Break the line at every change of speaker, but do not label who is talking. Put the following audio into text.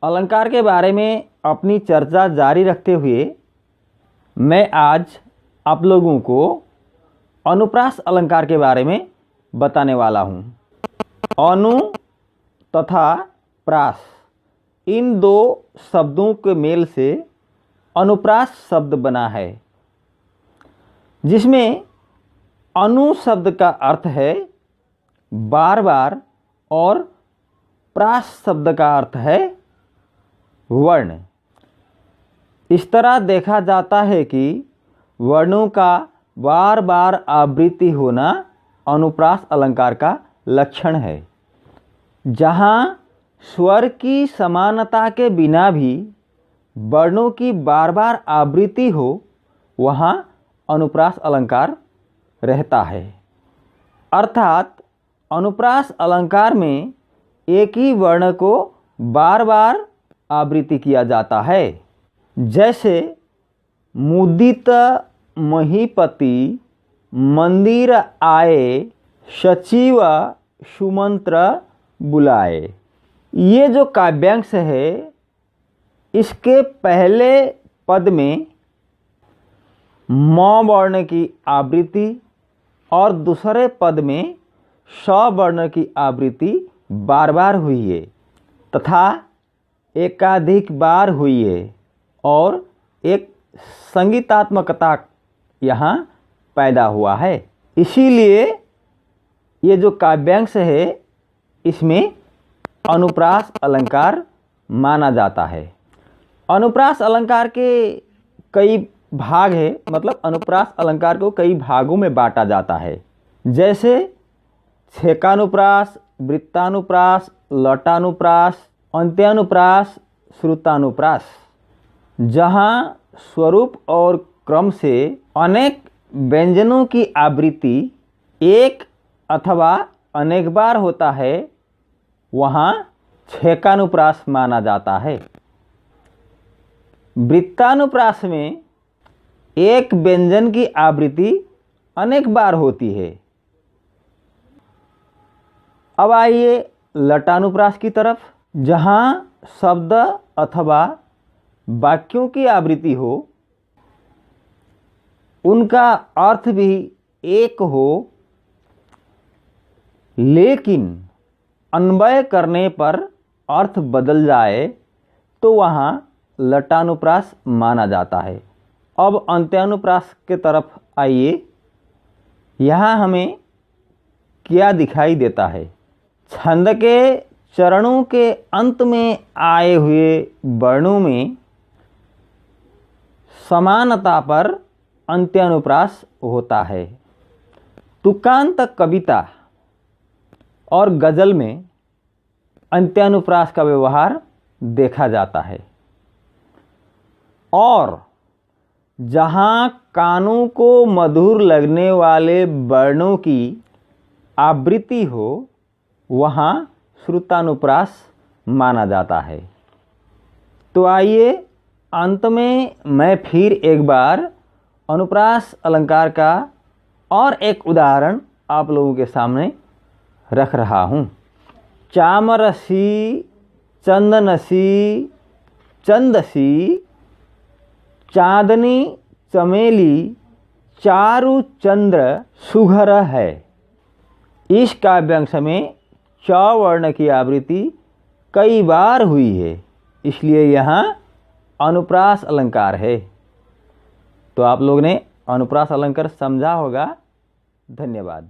अलंकार के बारे में अपनी चर्चा जारी रखते हुए मैं आज आप लोगों को अनुप्रास अलंकार के बारे में बताने वाला हूँ। अनु तथा प्रास, इन दो शब्दों के मेल से अनुप्रास शब्द बना है, जिसमें अनु शब्द का अर्थ है बार बार और प्रास शब्द का अर्थ है वर्ण। इस तरह देखा जाता है कि वर्णों का बार बार आवृत्ति होना अनुप्रास अलंकार का लक्षण है। जहाँ स्वर की समानता के बिना भी वर्णों की बार बार आवृत्ति हो, वहाँ अनुप्रास अलंकार रहता है। अर्थात अनुप्रास अलंकार में एक ही वर्ण को बार बार आवृत्ति किया जाता है। जैसे मुदित महीपति मंदिर आए, सचिव सुमंत्र बुलाए। ये जो काव्यांश है, इसके पहले पद में म वर्ण की आवृत्ति और दूसरे पद में स वर्ण की आवृत्ति बार बार हुई है तथा एकाधिक बार हुई है और एक संगीतात्मकता यहाँ पैदा हुआ है। इसीलिए ये जो काव्यांश है, इसमें अनुप्रास अलंकार माना जाता है। अनुप्रास अलंकार के कई भाग है, मतलब अनुप्रास अलंकार को कई भागों में बांटा जाता है। जैसे छेकानुप्रास, वृत्तानुप्रास, लटानुप्रास, अंत्यानुप्रास, श्रुतानुप्रास। जहाँ स्वरूप और क्रम से अनेक व्यंजनों की आवृत्ति एक अथवा अनेक बार होता है, वहाँ छेकानुप्रास माना जाता है। वृत्तानुप्रास में एक व्यंजन की आवृत्ति अनेक बार होती है। अब आइए लटानुप्रास की तरफ, जहाँ शब्द अथवा वाक्यों की आवृत्ति हो, उनका अर्थ भी एक हो, लेकिन अन्वय करने पर अर्थ बदल जाए, तो वहाँ लटानुप्रास माना जाता है। अब अंत्यानुप्रास के तरफ आइए। यहाँ हमें क्या दिखाई देता है? छंद के चरणों के अंत में आए हुए वर्णों में समानता पर अंत्यानुप्रास होता है। तुकांत कविता और गज़ल में अंत्यानुप्रास का व्यवहार देखा जाता है। और जहाँ कानों को मधुर लगने वाले वर्णों की आवृत्ति हो, वहाँ श्रुतानुप्रास माना जाता है। तो आइए अंत में मैं फिर एक बार अनुप्रास अलंकार का और एक उदाहरण आप लोगों के सामने रख रहा हूँ। चामरसी, चंदनसी, चंदसी, चांदनी चमेली, चारु चंद्र सुघर है। इस काव्यांश में च वर्ण की आवृत्ति कई बार हुई है, इसलिए यहाँ अनुप्रास अलंकार है। तो आप लोग ने अनुप्रास अलंकार समझा होगा। धन्यवाद।